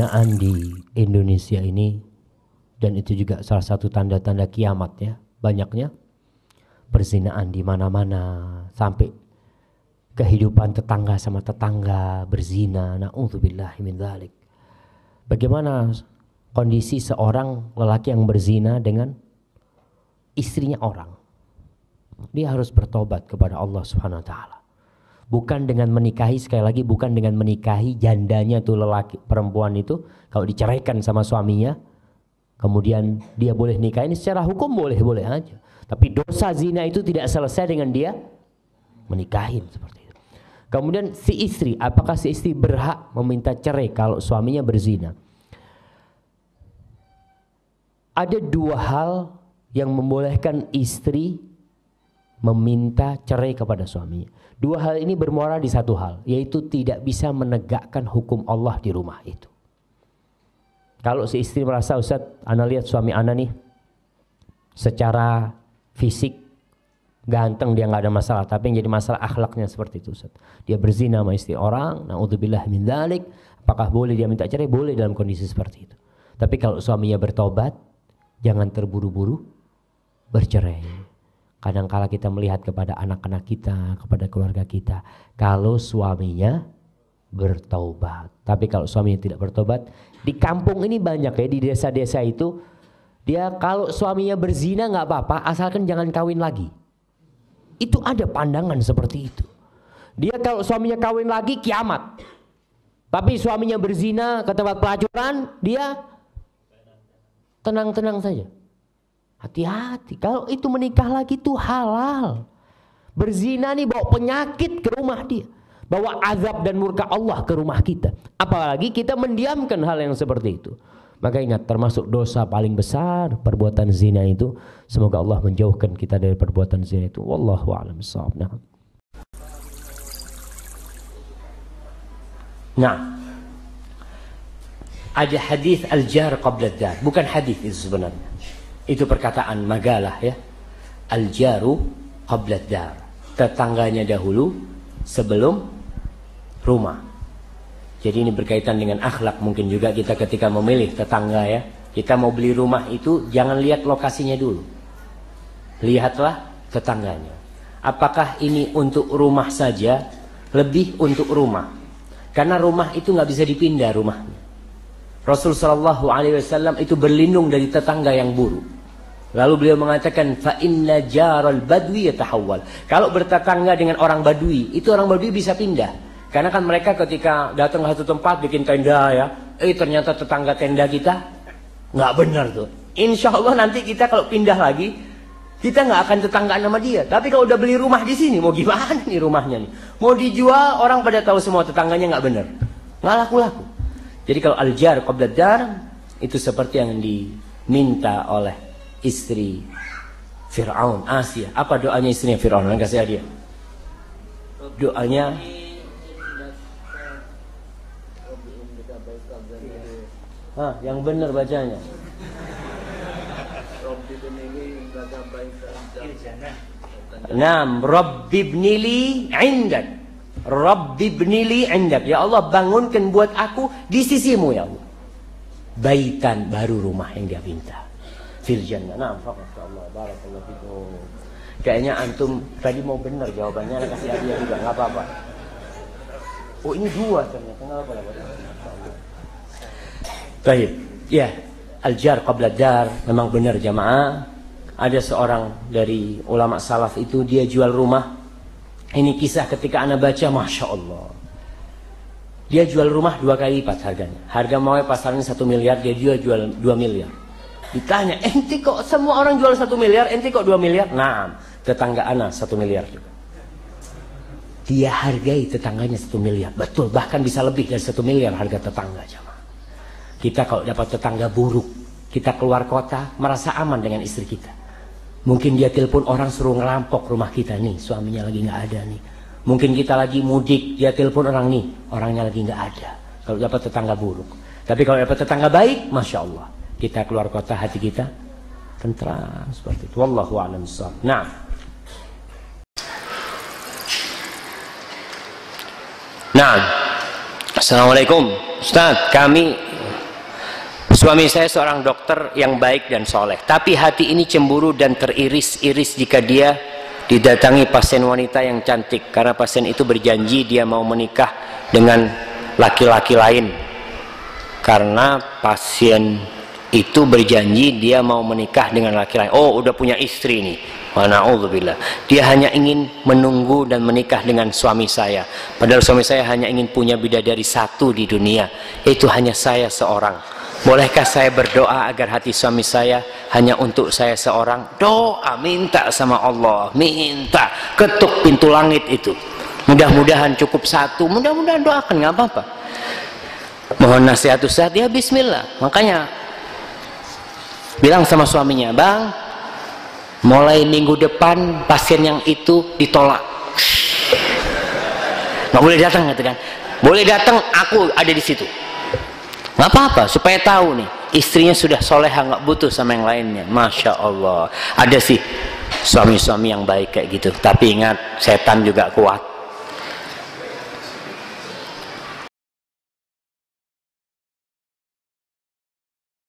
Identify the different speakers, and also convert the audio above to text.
Speaker 1: perzinaan di Indonesia ini, dan itu juga salah satu tanda-tanda kiamat ya, banyaknya perzinaan di mana-mana, sampai kehidupan tetangga sama tetangga berzina. Na'udzubillahi min dzalik. Bagaimana kondisi seorang lelaki yang berzina dengan istrinya orang? Dia harus bertobat kepada Allah Subhanahu wa taala. Bukan dengan menikahi, sekali lagi bukan dengan menikahi jandanya tuh lelaki perempuan itu, kalau diceraikan sama suaminya kemudian dia boleh nikah, ini secara hukum boleh-boleh aja. Tapi dosa zina itu tidak selesai dengan dia menikahin seperti itu. Kemudian si istri, apakah si istri berhak meminta cerai kalau suaminya berzina? Ada dua hal yang membolehkan istri meminta cerai kepada suaminya. Dua hal ini bermuara di satu hal, yaitu tidak bisa menegakkan hukum Allah di rumah itu. Kalau si istri merasa, Ustaz, ana lihat suami ana nih secara fisik ganteng, dia nggak ada masalah, tapi yang jadi masalah akhlaknya seperti itu, Ustaz. Dia berzina sama istri orang, na'udzubillah min dzalik. Apakah boleh dia minta cerai? Boleh dalam kondisi seperti itu. Tapi kalau suaminya bertobat, jangan terburu-buru bercerai. Kadang-kala kita melihat kepada anak-anak kita, kepada keluarga kita, kalau suaminya bertobat. Tapi kalau suaminya tidak bertobat, di kampung ini banyak ya, di desa-desa itu, dia kalau suaminya berzina nggak apa-apa, asalkan jangan kawin lagi. Itu ada pandangan seperti itu. Dia kalau suaminya kawin lagi, kiamat. Tapi suaminya berzina ke tempat pelacuran, dia tenang-tenang saja. Hati-hati, kalau itu menikah lagi itu halal. Berzina nih bawa penyakit ke rumah dia, bawa azab dan murka Allah ke rumah kita. Apalagi kita mendiamkan hal yang seperti itu. Maka ingat, termasuk dosa paling besar perbuatan zina itu. Semoga Allah menjauhkan kita dari perbuatan zina itu. Wallahu a'lam bishawab. Nah, ada hadis al-jar qabla ad-dar. Bukan hadis itu sebenarnya. Itu perkataan Magalah ya. Al-jaru qabla ad-dar. Tetangganya dahulu sebelum rumah. Jadi ini berkaitan dengan akhlak. Mungkin juga kita ketika memilih tetangga ya, kita mau beli rumah itu jangan lihat lokasinya dulu. Lihatlah tetangganya. Apakah ini untuk rumah saja? Lebih untuk rumah. Karena rumah itu nggak bisa dipindah rumahnya. Rasul sallallahu alaihi wasallam itu berlindung dari tetangga yang buruk. Lalu beliau mengatakan, fa inna jaral badwi yatahawwal. Kalau bertetangga dengan orang badui, itu orang badui bisa pindah. Karena kan mereka ketika datang ke satu tempat bikin tenda ya, ternyata tetangga tenda kita nggak benar tuh. Insya Allah nanti kita kalau pindah lagi, kita nggak akan tetanggaan sama dia. Tapi kalau udah beli rumah di sini, mau gimana nih rumahnya nih? Mau dijual, orang pada tahu semua tetangganya nggak benar, nggak laku-laku. Jadi kalau al-jar qabla ad-dar itu seperti yang diminta oleh istri Fir'aun, Asia. Apa doanya istrinya Fir'aun? Kasih hadiah. Doanya yang benar bacanya. Naam, Rabbibnili 'indak. Rabbibnili 'indak. Ya Allah, bangunkan buat aku di sisimu ya Allah. Baitan, baru rumah yang dia minta. Fil jannah. Naam, Allah, barakallahu fikum. Kayaknya antum tadi mau benar jawabannya, kasih hadiah juga, enggak apa-apa. Oh, ini dua ternyata, enggak apa-apa. Baik, ya, al-jar qabla dar memang benar jamaah. Ada seorang dari ulama salaf itu dia jual rumah. Ini kisah ketika ana baca, masya Allah. Dia jual rumah 2 kali lipat harganya. Harga maunya pasarannya 1 miliar, dia jual 2 miliar. Ditanya, ente kok semua orang jual 1 miliar, ente kok 2 miliar? Nah, tetangga ana 1 miliar juga. Dia hargai tetangganya 1 miliar, betul. Bahkan bisa lebih dari 1 miliar harga tetangga jamaah. Kita kalau dapat tetangga buruk, kita keluar kota merasa aman dengan istri kita. Mungkin dia telepon orang suruh ngerampok rumah kita nih, suaminya lagi nggak ada nih. Mungkin kita lagi mudik, dia telepon orang nih, orangnya lagi nggak ada. Kalau dapat tetangga buruk. Tapi kalau dapat tetangga baik, masya Allah, kita keluar kota hati kita tentram seperti itu. Wallahu a'lam bishawab. Nah, assalamualaikum, Ustaz. Kami Suami saya seorang dokter yang baik dan soleh, tapi hati ini cemburu dan teriris-iris jika dia didatangi pasien wanita yang cantik, karena pasien itu berjanji dia mau menikah dengan laki-laki lain. Karena pasien itu berjanji dia mau menikah dengan laki-laki lain. Oh, udah punya istri nih. Wa na'udzubillah. Dia hanya ingin menunggu dan menikah dengan suami saya. Padahal suami saya hanya ingin punya bidadari satu di dunia, yaitu hanya saya seorang. Bolehkah saya berdoa agar hati suami saya hanya untuk saya seorang? Doa, minta sama Allah, minta, ketuk pintu langit itu. Mudah-mudahan cukup satu, mudah-mudahan doakan, nggak apa-apa. Mohon nasihat Ustaz, ya bismillah. Makanya bilang sama suaminya, bang, mulai minggu depan pasien yang itu ditolak. Nggak boleh datang, kan? Boleh datang, aku ada di situ. Nggak apa-apa, supaya tahu nih istrinya sudah soleha, nggak butuh sama yang lainnya. Masya Allah, ada sih suami-suami yang baik kayak gitu. Tapi ingat, setan juga kuat.